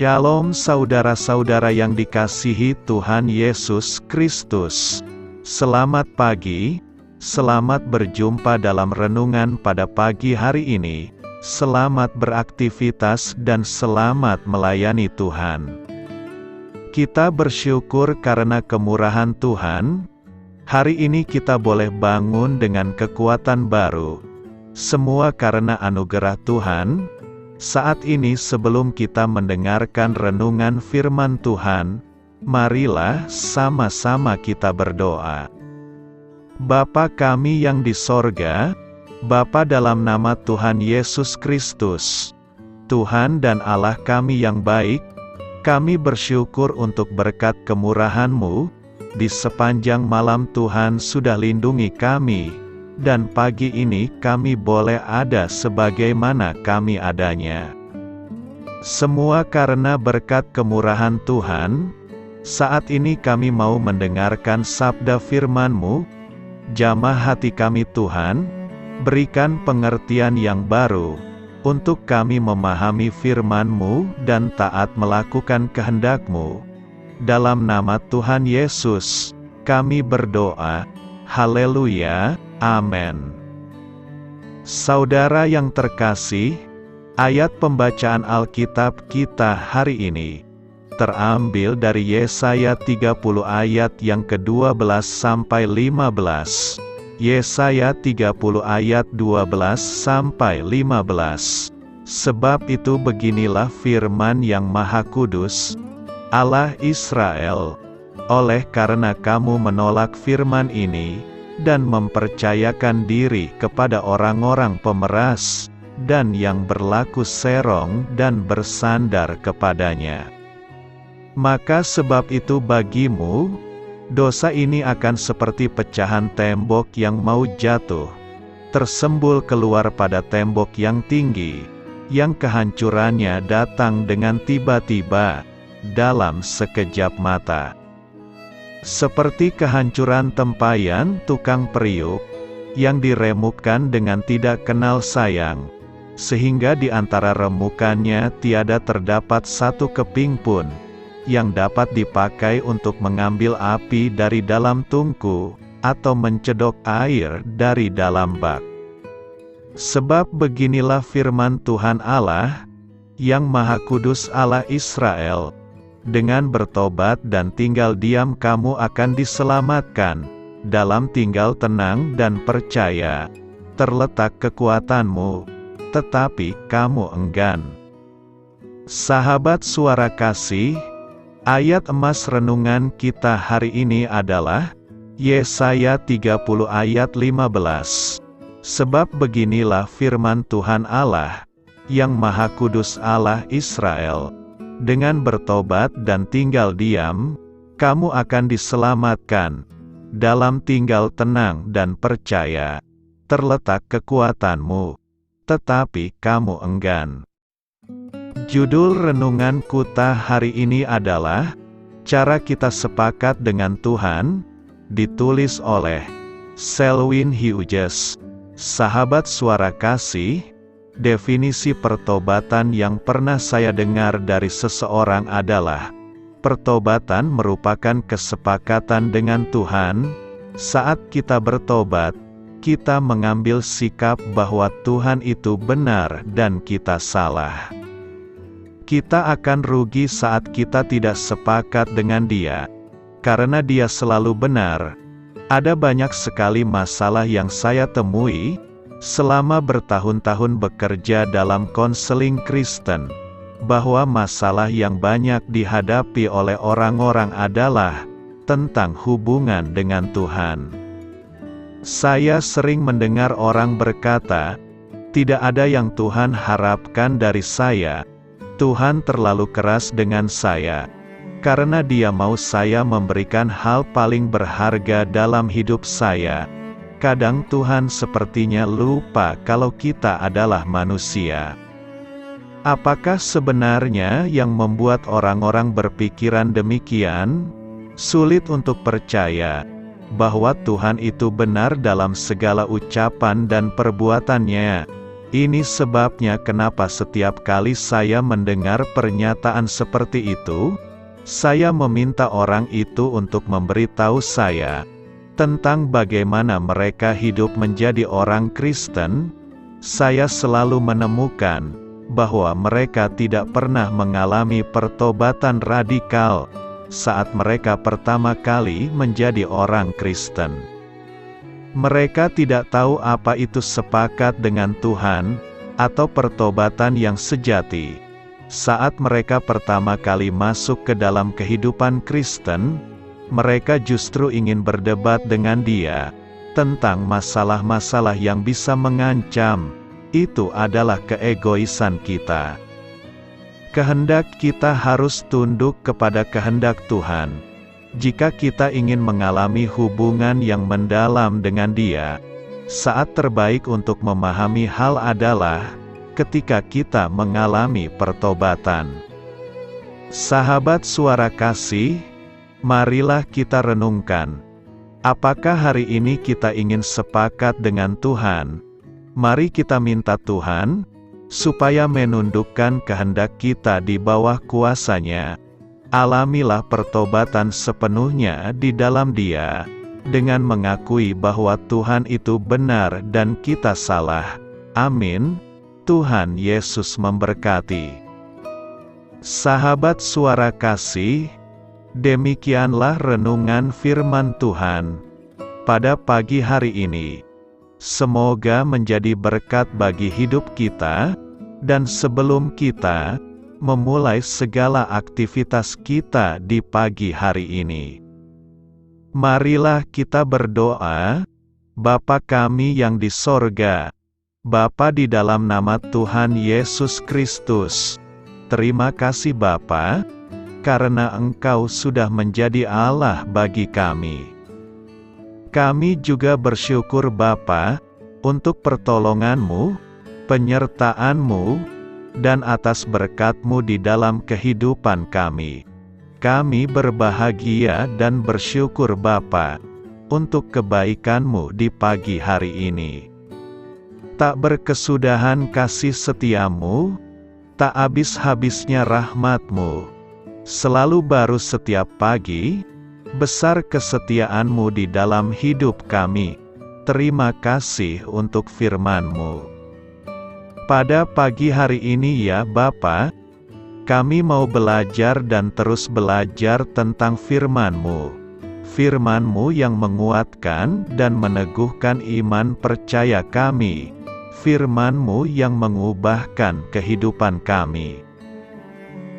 Shalom saudara-saudara yang dikasihi Tuhan Yesus Kristus. Selamat pagi, selamat berjumpa dalam renungan pada pagi hari ini. Selamat beraktivitas dan selamat melayani Tuhan. Kita bersyukur karena kemurahan Tuhan. Hari ini kita boleh bangun dengan kekuatan baru. Semua karena anugerah Tuhan. Saat ini sebelum kita mendengarkan renungan firman Tuhan, marilah sama-sama kita berdoa. Bapa kami yang di sorga, Bapa dalam nama Tuhan Yesus Kristus, Tuhan dan Allah kami yang baik, kami bersyukur untuk berkat kemurahan-Mu, di sepanjang malam Tuhan sudah lindungi kami, dan pagi ini kami boleh ada sebagaimana kami adanya. Semua karena berkat kemurahan Tuhan. Saat ini kami mau mendengarkan sabda firman-Mu. Jamah hati kami Tuhan, berikan pengertian yang baru, untuk kami memahami firman-Mu dan taat melakukan kehendak-Mu. Dalam nama Tuhan Yesus, kami berdoa. Haleluya. Amin. Saudara yang terkasih, ayat pembacaan Alkitab kita hari ini terambil dari Yesaya 30 ayat yang ke-12 sampai 15. Yesaya 30 ayat 12 sampai 15. Sebab itu beginilah firman yang Maha Kudus, Allah Israel, oleh karena kamu menolak firman ini, dan mempercayakan diri kepada orang-orang pemeras, dan yang berlaku serong dan bersandar kepadanya. Maka sebab itu bagimu, dosa ini akan seperti pecahan tembok yang mau jatuh, tersembul keluar pada tembok yang tinggi, yang kehancurannya datang dengan tiba-tiba, dalam sekejap mata. Seperti kehancuran tempayan tukang periuk, yang diremukkan dengan tidak kenal sayang, sehingga di antara remukannya tiada terdapat satu keping pun, yang dapat dipakai untuk mengambil api dari dalam tungku, atau mencedok air dari dalam bak. Sebab beginilah firman Tuhan Allah, yang Maha Kudus Allah Israel, dengan bertobat dan tinggal diam kamu akan diselamatkan, dalam tinggal tenang dan percaya, terletak kekuatanmu, tetapi kamu enggan. Sahabat suara kasih, ayat emas renungan kita hari ini adalah Yesaya 30 ayat 15. Sebab beginilah firman Tuhan Allah, yang Maha Kudus Allah Israel, dengan bertobat dan tinggal diam, kamu akan diselamatkan, dalam tinggal tenang dan percaya, terletak kekuatanmu, tetapi kamu enggan. Judul renungan kita hari ini adalah, Cara Kita Sepakat dengan Tuhan, ditulis oleh Selwyn Hughes. Sahabat suara kasih, definisi pertobatan yang pernah saya dengar dari seseorang adalah, pertobatan merupakan kesepakatan dengan Tuhan. Saat kita bertobat, kita mengambil sikap bahwa Tuhan itu benar dan kita salah. Kita akan rugi saat kita tidak sepakat dengan Dia, karena Dia selalu benar. Ada banyak sekali masalah yang saya temui selama bertahun-tahun bekerja dalam konseling Kristen, bahwa masalah yang banyak dihadapi oleh orang-orang adalah tentang hubungan dengan Tuhan. Saya sering mendengar orang berkata, "Tidak ada yang Tuhan harapkan dari saya. Tuhan terlalu keras dengan saya, karena Dia mau saya memberikan hal paling berharga dalam hidup saya." Kadang Tuhan sepertinya lupa kalau kita adalah manusia. Apakah sebenarnya yang membuat orang-orang berpikiran demikian? Sulit untuk percaya bahwa Tuhan itu benar dalam segala ucapan dan perbuatannya, Ini sebabnya kenapa setiap kali saya mendengar pernyataan seperti itu, saya meminta orang itu untuk memberitahu saya tentang bagaimana mereka hidup menjadi orang Kristen. Saya selalu menemukan bahwa mereka tidak pernah mengalami pertobatan radikal saat mereka pertama kali menjadi orang Kristen. Mereka tidak tahu apa itu sepakat dengan Tuhan, atau pertobatan yang sejati. Saat mereka pertama kali masuk ke dalam kehidupan Kristen, mereka justru ingin berdebat dengan Dia tentang masalah-masalah yang bisa mengancam. Itu adalah keegoisan kita. Kehendak kita harus tunduk kepada kehendak Tuhan. Jika kita ingin mengalami hubungan yang mendalam dengan Dia, saat terbaik untuk memahami hal adalah ketika kita mengalami pertobatan. Sahabat Suara Kasih, marilah kita renungkan. Apakah hari ini kita ingin sepakat dengan Tuhan? Mari kita minta Tuhan supaya menundukkan kehendak kita di bawah kuasa-Nya. Alamilah pertobatan sepenuhnya di dalam Dia, dengan mengakui bahwa Tuhan itu benar dan kita salah. Amin. Tuhan Yesus memberkati. Sahabat Suara Kasih, demikianlah renungan firman Tuhan pada pagi hari ini. Semoga menjadi berkat bagi hidup kita, dan sebelum kita memulai segala aktivitas kita di pagi hari ini, marilah kita berdoa. Bapa kami yang di sorga, Bapa di dalam nama Tuhan Yesus Kristus, terima kasih Bapa, karena Engkau sudah menjadi Allah bagi kami. Kami juga bersyukur Bapa, untuk pertolongan-Mu, penyertaan-Mu, dan atas berkat-Mu di dalam kehidupan kami. Kami berbahagia dan bersyukur Bapa, untuk kebaikan-Mu di pagi hari ini. Tak berkesudahan kasih setia-Mu, tak habis-habisnya rahmat-Mu. Selalu baru setiap pagi, besar kesetiaan-Mu di dalam hidup kami. Terima kasih untuk firman-Mu. Pada pagi hari ini ya Bapa, kami mau belajar dan terus belajar tentang firman-Mu. Firman-Mu yang menguatkan dan meneguhkan iman percaya kami. Firman-Mu yang mengubahkan kehidupan kami.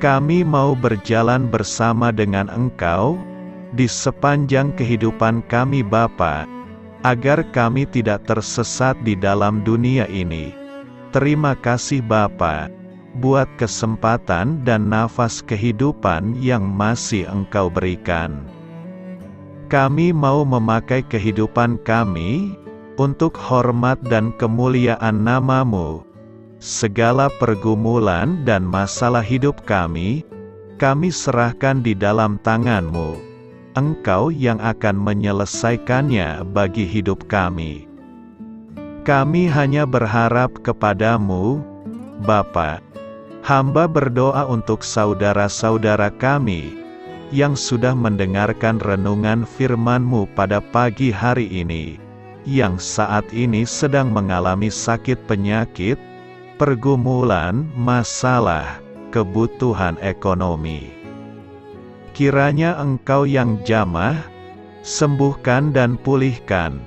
Kami mau berjalan bersama dengan Engkau di sepanjang kehidupan kami Bapa, agar kami tidak tersesat di dalam dunia ini. Terima kasih Bapa, buat kesempatan dan nafas kehidupan yang masih Engkau berikan. Kami mau memakai kehidupan kami untuk hormat dan kemuliaan nama-Mu. Segala pergumulan dan masalah hidup kami serahkan di dalam tangan-Mu. Engkau yang akan menyelesaikannya bagi hidup kami. Kami hanya berharap kepada-Mu, Bapa. Hamba berdoa untuk saudara-saudara kami yang sudah mendengarkan renungan firman-Mu pada pagi hari ini, yang saat ini sedang mengalami sakit penyakit, pergumulan, masalah, kebutuhan ekonomi. Kiranya Engkau yang jamah, sembuhkan dan pulihkan.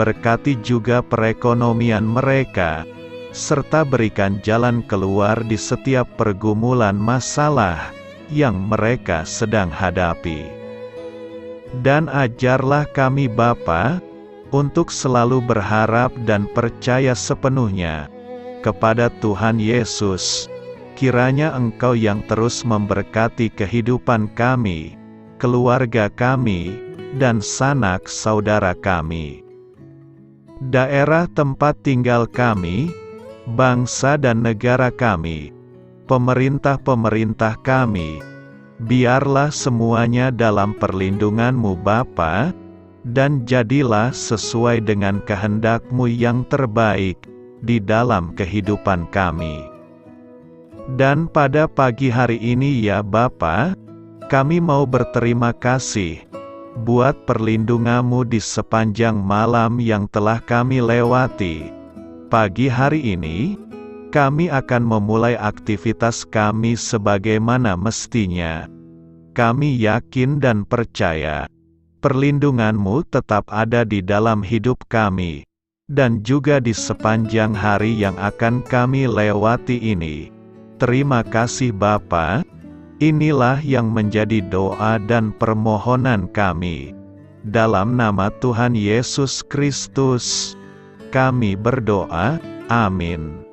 Berkati juga perekonomian mereka, serta berikan jalan keluar di setiap pergumulan masalah yang mereka sedang hadapi. Dan ajarlah kami Bapa, untuk selalu berharap dan percaya sepenuhnya kepada Tuhan Yesus. Kiranya Engkau yang terus memberkati kehidupan kami, keluarga kami, dan sanak saudara kami. Daerah tempat tinggal kami, bangsa dan negara kami, pemerintah-pemerintah kami, biarlah semuanya dalam perlindungan-Mu Bapa, dan jadilah sesuai dengan kehendak-Mu yang terbaik, di dalam kehidupan kami. Dan pada pagi hari ini ya Bapa, kami mau berterima kasih buat perlindungan-Mu di sepanjang malam yang telah kami lewati. Pagi hari ini, kami akan memulai aktivitas kami sebagaimana mestinya. Kami yakin dan percaya, perlindungan-Mu tetap ada di dalam hidup kami, dan juga di sepanjang hari yang akan kami lewati ini. Terima kasih Bapa. Inilah yang menjadi doa dan permohonan kami. Dalam nama Tuhan Yesus Kristus, kami berdoa. Amin.